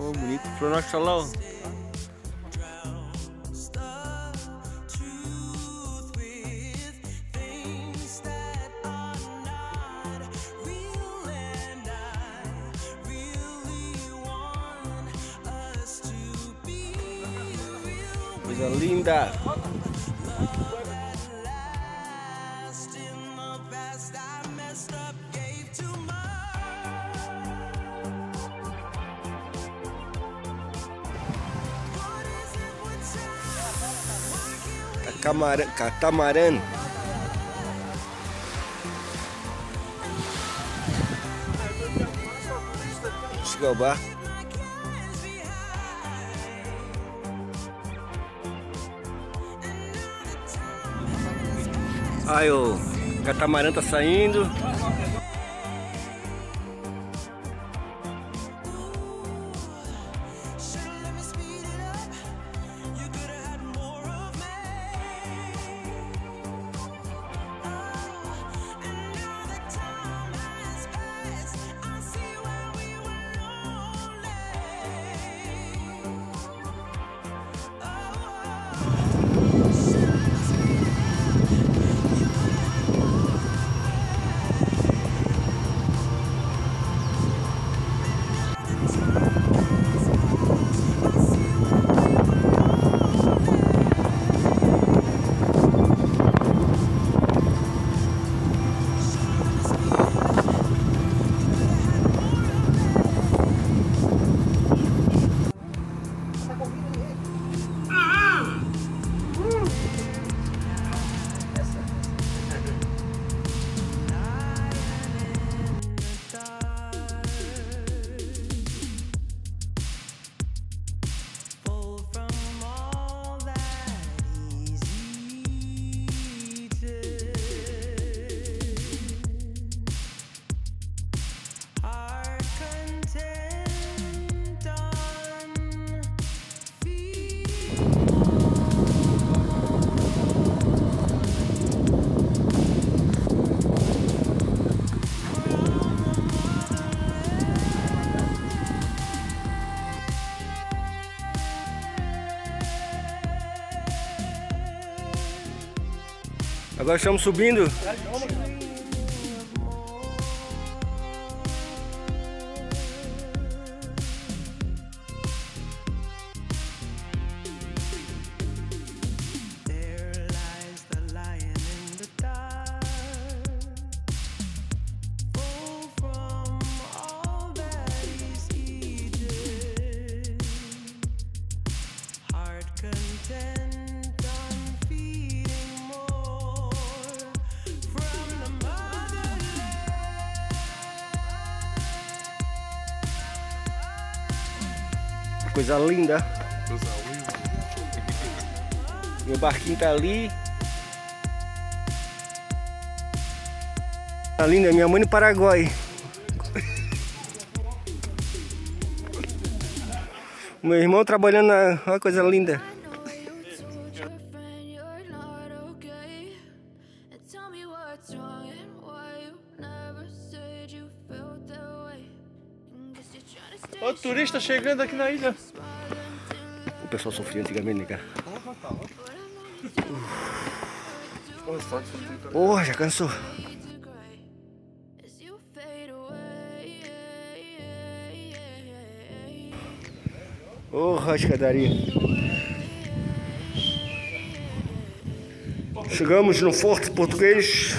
Oh, bonito. Flor nacional. Coisa linda. Catamarã. Chegou o barco. Aí o catamarã tá saindo. Agora estamos subindo. Coisa linda. Meu barquinho tá ali. Tá linda, minha mãe no Paraguai. Meu irmão trabalhando na... Olha que coisa linda. Olha o turista chegando aqui na ilha. O pessoal sofria antigamente, né, cara? Porra, já cansou. Porra, escadaria. Chegamos no Forte Português.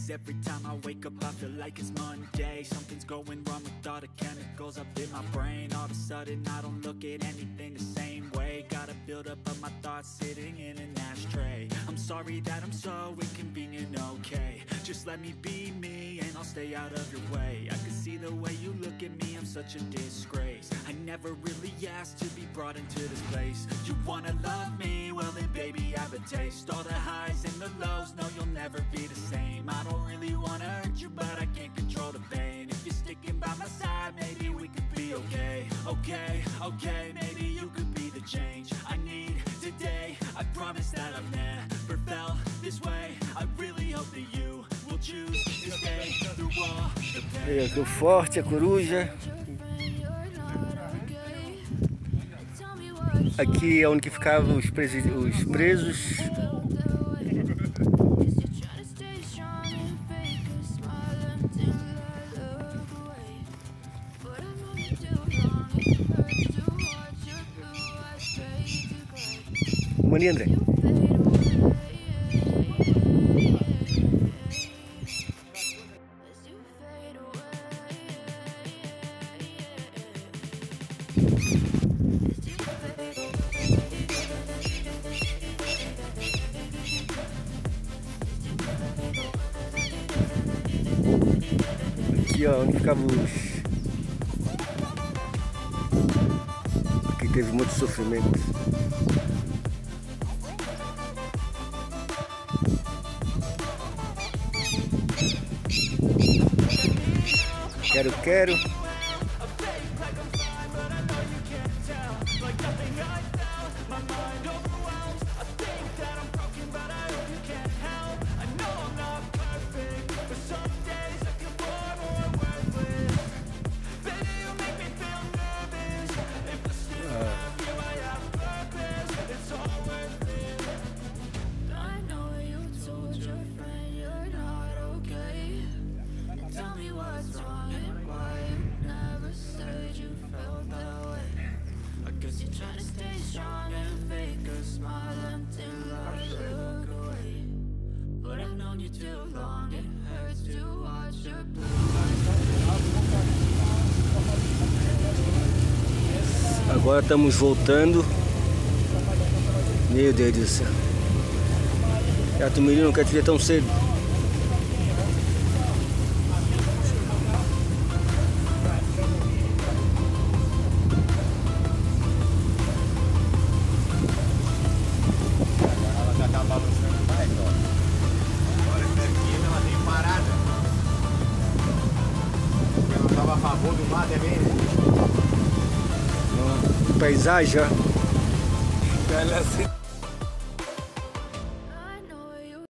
Every time I wake up I feel like it's Monday. Something's going wrong with all the chemicals up in my brain. All of a sudden I don't look at anything the same way. Gotta build up of my thoughts sitting in an ashtray. I'm sorry that I'm so inconvenient, okay. Just let me be me and I'll stay out of your way. I can see the way you look at me, I'm such a disgrace. I never really asked to be brought into this place. You wanna love me? Well then baby I have a taste. All the highs and the lows, no you'll never be the same. I don't really wanna hurt you but I can't control the pain. If you're sticking by my side maybe we could be okay. Okay, maybe you could be the change I need today. I promise that I've never felt this way. I really hope that you will choose to stay through all the pain. Aí, aqui o Forte, a Coruja. Aqui é onde que ficavam os presos. Mani, André. Aqui ó, onde ficavam os... Aqui teve muito sofrimento. Quero. Agora estamos voltando. Meu Deus do céu. A Tumirim não quer te ver tão cedo. Ela já tá balançando mais, ó. Agora essa aqui ela tem parada. Porque não tava a favor do mar também, né? Paisagem, ó. Ela assim.